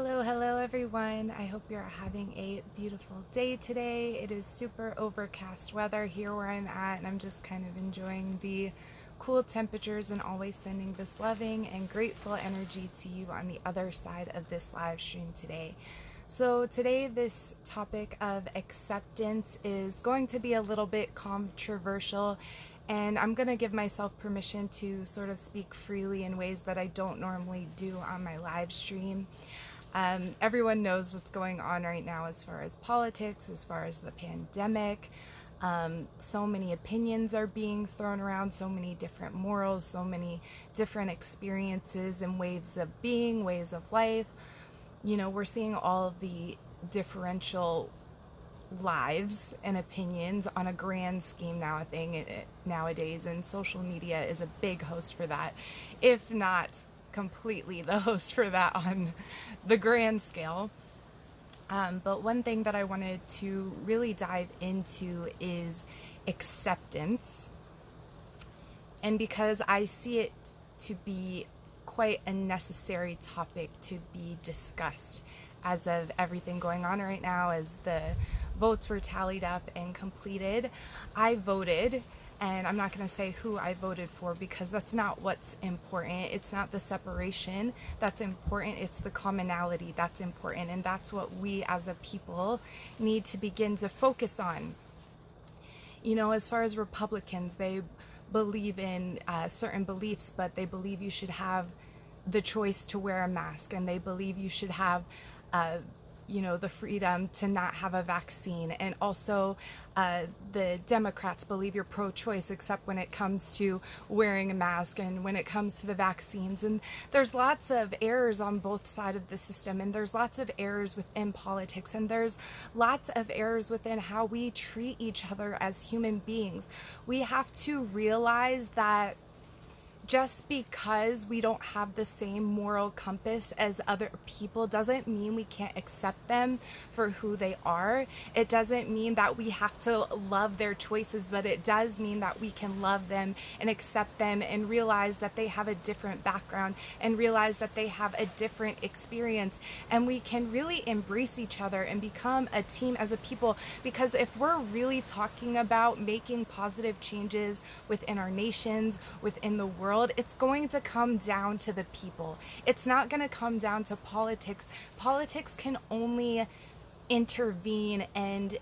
Hello everyone. I hope you're having a beautiful day today. It is super overcast weather here where I'm at, and I'm just kind of enjoying the cool temperatures and always sending this loving and grateful energy to you on the other side of this live stream today. So today this topic of acceptance is going to be a little bit controversial, and I'm going to give myself permission to sort of speak freely in ways that I don't normally do on my live stream. Everyone knows what's going on right now as far as politics, as far as the pandemic. So many opinions are being thrown around, so many different morals, so many different experiences and ways of being, ways of life. You know, we're seeing all of the differential lives and opinions on a grand scheme nowadays, and social media is a big host for that, if not completely the host for that on the grand scale. But one thing that I wanted to really dive into is acceptance. And because I see it to be quite a necessary topic to be discussed as of everything going on right now, as the votes were tallied up and completed, I voted. And I'm not going to say who I voted for because that's not what's important. It's not the separation that's important. It's the commonality that's important. And that's what we as a people need to begin to focus on. You know, as far as Republicans, they believe in certain beliefs, but they believe you should have the choice to wear a mask, and they believe you should have the freedom to not have a vaccine. And also the Democrats believe you're pro-choice, except when it comes to wearing a mask and when it comes to the vaccines. And there's lots of errors on both sides of the system, and there's lots of errors within politics, and there's lots of errors within how we treat each other as human beings. We have to realize that just because we don't have the same moral compass as other people doesn't mean we can't accept them for who they are. It doesn't mean that we have to love their choices, but it does mean that we can love them and accept them and realize that they have a different background and realize that they have a different experience. And we can really embrace each other and become a team as a people, because if we're really talking about making positive changes within our nations, within the world, it's going to come down to the people. It's not going to come down to politics. Politics can only intervene and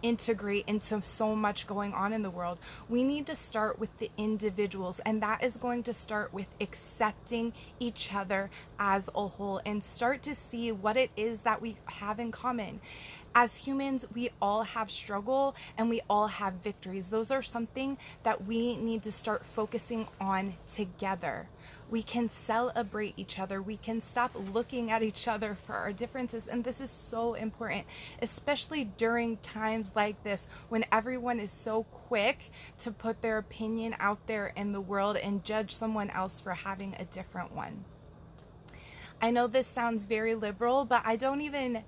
integrate into so much going on in the world. We need to start with the individuals, and that is going to start with accepting each other as a whole and start to see what it is that we have in common. As humans, we all have struggle and we all have victories. Those are something that we need to start focusing on together. We can celebrate each other. We can stop looking at each other for our differences. And this is so important, especially during times like this when everyone is so quick to put their opinion out there in the world and judge someone else for having a different one. I know this sounds very liberal, but I don't even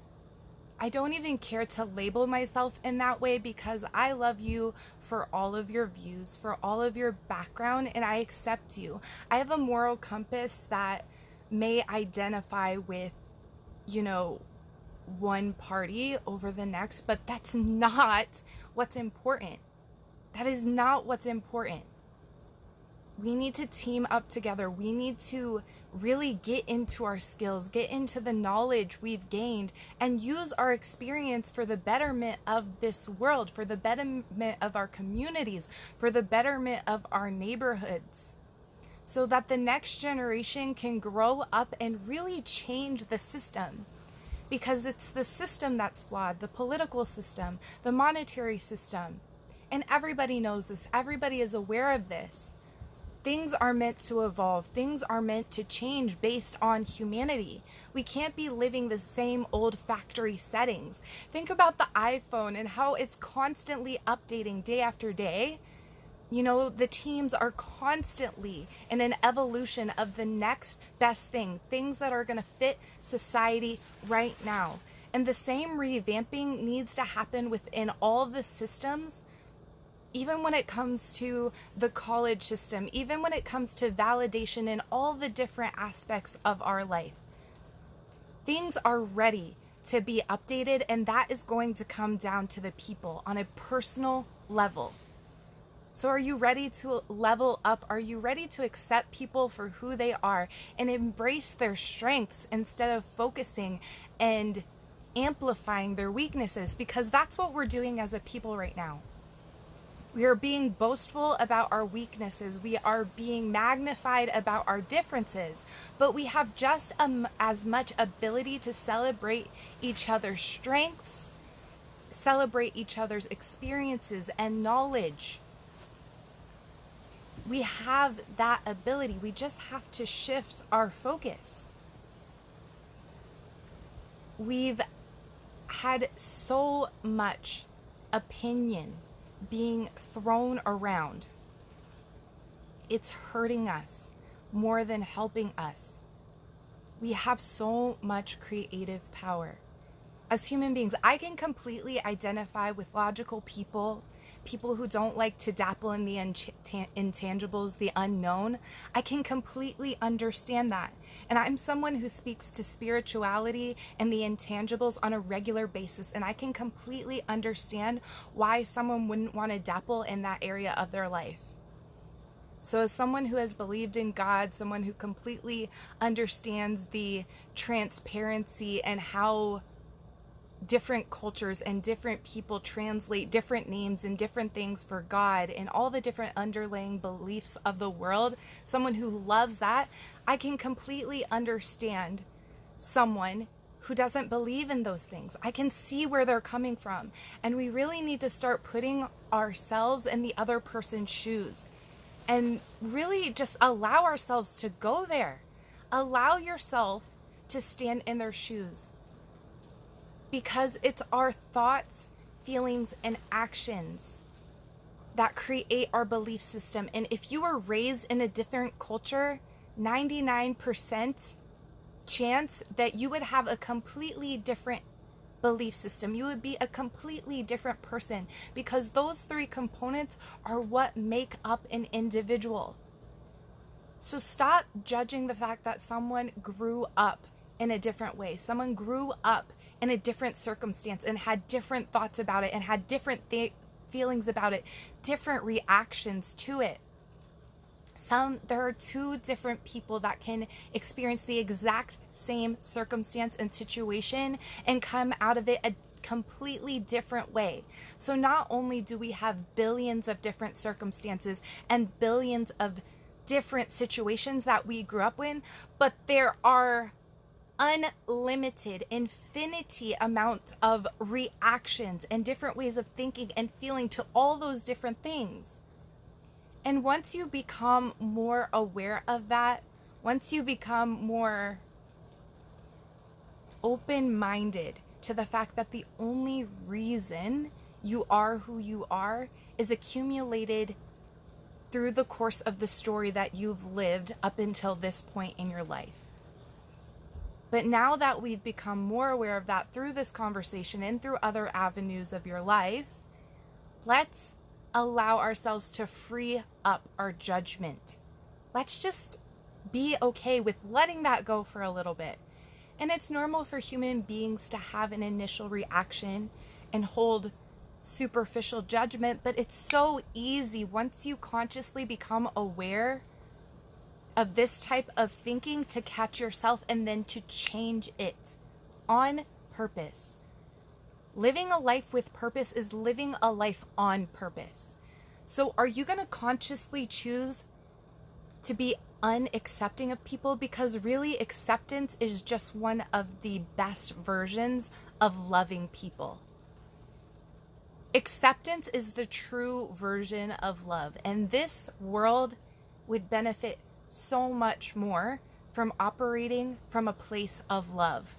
care to label myself in that way, because I love you for all of your views, for all of your background, and I accept you. I have a moral compass that may identify with, one party over the next, but that's not what's important. That is not what's important. We need to team up together. We need to really get into our skills, get into the knowledge we've gained, and use our experience for the betterment of this world, for the betterment of our communities, for the betterment of our neighborhoods, so that the next generation can grow up and really change the system. Because it's the system that's flawed, the political system, the monetary system. And everybody knows this. Everybody is aware of this. Things are meant to evolve. Things are meant to change based on humanity. We can't be living the same old factory settings. Think about the iPhone and how it's constantly updating day after day. The teams are constantly in an evolution of the next best thing, things that are going to fit society right now. And the same revamping needs to happen within all the systems. Even when it comes to the college system, even when it comes to validation and all the different aspects of our life. Things are ready to be updated, and that is going to come down to the people on a personal level. So are you ready to level up? Are you ready to accept people for who they are and embrace their strengths instead of focusing and amplifying their weaknesses? Because that's what we're doing as a people right now. We are being boastful about our weaknesses. We are being magnified about our differences. But we have just as much ability to celebrate each other's strengths, celebrate each other's experiences and knowledge. We have that ability. We just have to shift our focus. We've had so much opinion being thrown around. It's hurting us more than helping us. We have so much creative power. As human beings, I can completely identify with logical people who don't like to dabble in the intangibles, the unknown. I can completely understand that. And I'm someone who speaks to spirituality and the intangibles on a regular basis. And I can completely understand why someone wouldn't want to dabble in that area of their life. So as someone who has believed in God, someone who completely understands the transparency and how different cultures and different people translate different names and different things for God and all the different underlying beliefs of the world, someone who loves that, I can completely understand someone who doesn't believe in those things. I can see where they're coming from. And we really need to start putting ourselves in the other person's shoes and really just allow ourselves to go there. Allow yourself to stand in their shoes. Because it's our thoughts, feelings, and actions that create our belief system. And if you were raised in a different culture, 99% chance that you would have a completely different belief system. You would be a completely different person, because those three components are what make up an individual. So stop judging the fact that someone grew up in a different way. Someone grew up in a different circumstance and had different thoughts about it and had different feelings about it, different reactions to it. There are two different people that can experience the exact same circumstance and situation and come out of it a completely different way. So not only do we have billions of different circumstances and billions of different situations that we grew up in, but there are unlimited, infinity amounts of reactions and different ways of thinking and feeling to all those different things. And once you become more aware of that, once you become more open-minded to the fact that the only reason you are who you are is accumulated through the course of the story that you've lived up until this point in your life. But now that we've become more aware of that through this conversation and through other avenues of your life, let's allow ourselves to free up our judgment. Let's just be okay with letting that go for a little bit. And it's normal for human beings to have an initial reaction and hold superficial judgment, but it's so easy once you consciously become aware of this type of thinking to catch yourself and then to change it on purpose. Living a life with purpose is living a life on purpose. So are you going to consciously choose to be unaccepting of people? Because really, acceptance is just one of the best versions of loving people. Acceptance is the true version of love. And this world would benefit so much more from operating from a place of love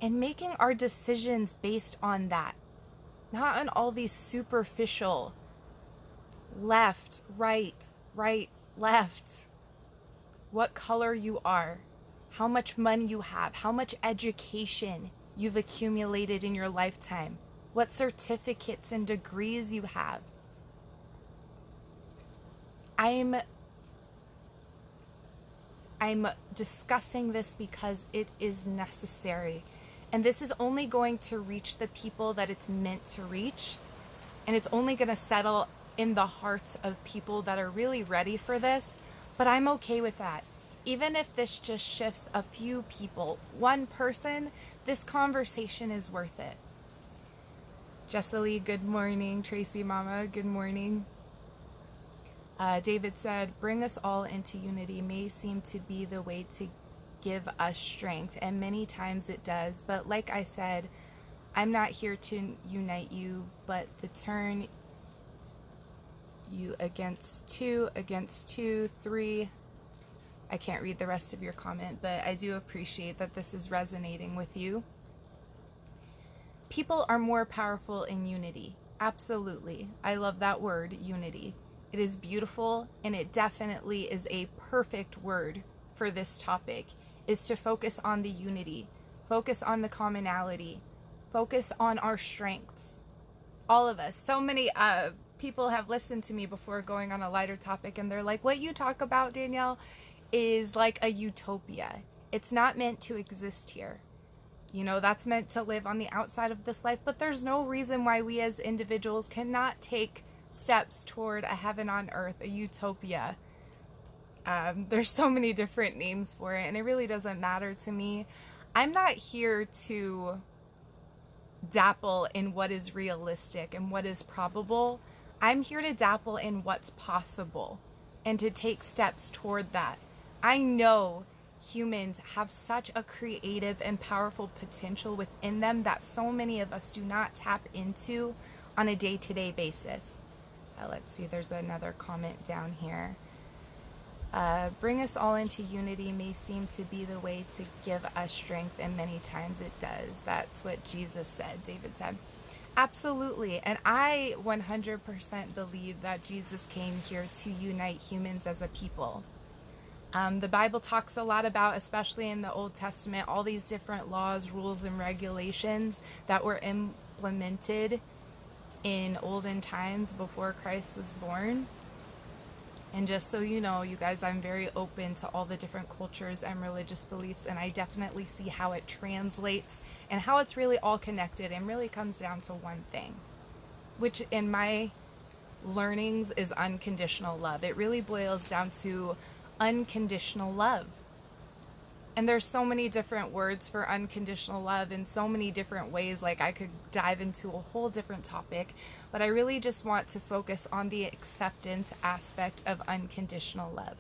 and making our decisions based on that, not on all these superficial left, right, left, what color you are, how much money you have, how much education you've accumulated in your lifetime, what certificates and degrees you have. I'm I'm discussing this because it is necessary. And this is only going to reach the people that it's meant to reach. And it's only going to settle in the hearts of people that are really ready for this. But I'm okay with that. Even if this just shifts a few people, one person, this conversation is worth it. Jessalee, good morning. Tracy Mama, good morning. David said, bring us all into unity may seem to be the way to give us strength, and many times it does. But like I said, I'm not here to unite you, but to turn you against two, 3. I can't read the rest of your comment, but I do appreciate that this is resonating with you. People are more powerful in unity. Absolutely. I love that word, unity. It is beautiful, and it definitely is a perfect word for this topic, is to focus on the unity, focus on the commonality, focus on our strengths. All of us. So many people have listened to me before going on a lighter topic, and they're like, what you talk about, Danielle, is like a utopia. It's not meant to exist here. You know, that's meant to live on the outside of this life, but there's no reason why we as individuals cannot take steps toward a heaven on earth, a utopia. There's so many different names for it, and it really doesn't matter to me. I'm not here to dabble in what is realistic and what is probable. I'm here to dabble in what's possible and to take steps toward that. I know humans have such a creative and powerful potential within them that so many of us do not tap into on a day-to-day basis. Let's see, there's another comment down here. Bring us all into unity may seem to be the way to give us strength, and many times it does. That's what Jesus said, David said. Absolutely. And I 100% believe that Jesus came here to unite humans as a people. The Bible talks a lot about, especially in the Old Testament, all these different laws, rules, and regulations that were implemented in olden times before Christ was born. And just so you know, you guys, I'm very open to all the different cultures and religious beliefs, and I definitely see how it translates and how it's really all connected, and really comes down to one thing, which in my learnings is unconditional love. It really boils down to unconditional love. And there's so many different words for unconditional love in so many different ways. Like, I could dive into a whole different topic, but I really just want to focus on the acceptance aspect of unconditional love.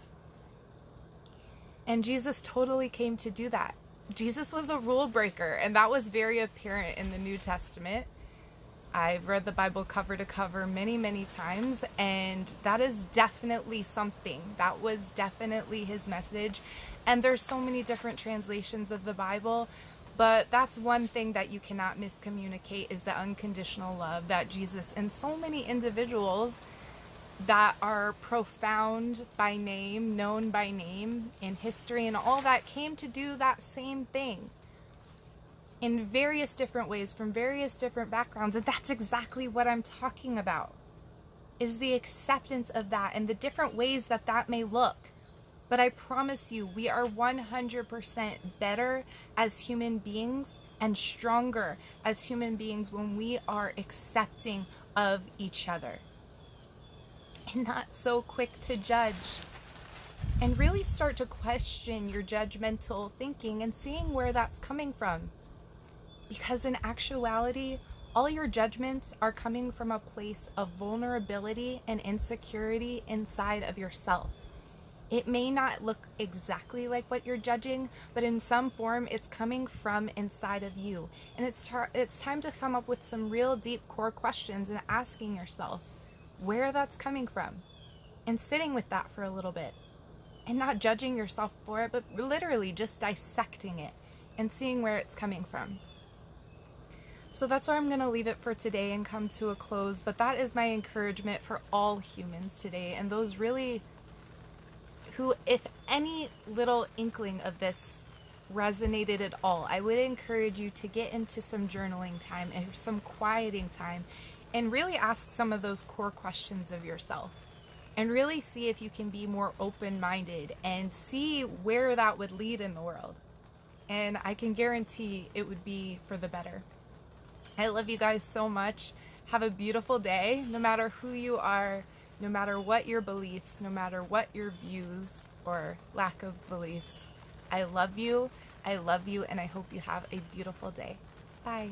And Jesus totally came to do that. Jesus was a rule breaker, and that was very apparent in the New Testament. I've read the Bible cover to cover many, many times, and that is definitely something. That was definitely his message. And there's so many different translations of the Bible, but that's one thing that you cannot miscommunicate, is the unconditional love that Jesus and so many individuals that are profound by name, known by name in history and all that, came to do that same thing in various different ways from various different backgrounds. And that's exactly what I'm talking about, is the acceptance of that and the different ways that that may look. But I promise you, we are 100% better as human beings and stronger as human beings when we are accepting of each other and not so quick to judge, and really start to question your judgmental thinking and seeing where that's coming from. Because in actuality, all your judgments are coming from a place of vulnerability and insecurity inside of yourself. It may not look exactly like what you're judging, but in some form it's coming from inside of you. And it's time to come up with some real deep core questions and asking yourself where that's coming from, and sitting with that for a little bit, and not judging yourself for it, but literally just dissecting it and seeing where it's coming from. So that's where I'm going to leave it for today and come to a close. But that is my encouragement for all humans today, and those really who, if any little inkling of this resonated at all, I would encourage you to get into some journaling time and some quieting time and really ask some of those core questions of yourself. and really see if you can be more open-minded and see where that would lead in the world. And I can guarantee it would be for the better. I love you guys so much. Have a beautiful day, no matter who you are, no matter what your beliefs, no matter what your views or lack of beliefs. I love you, and I hope you have a beautiful day. Bye.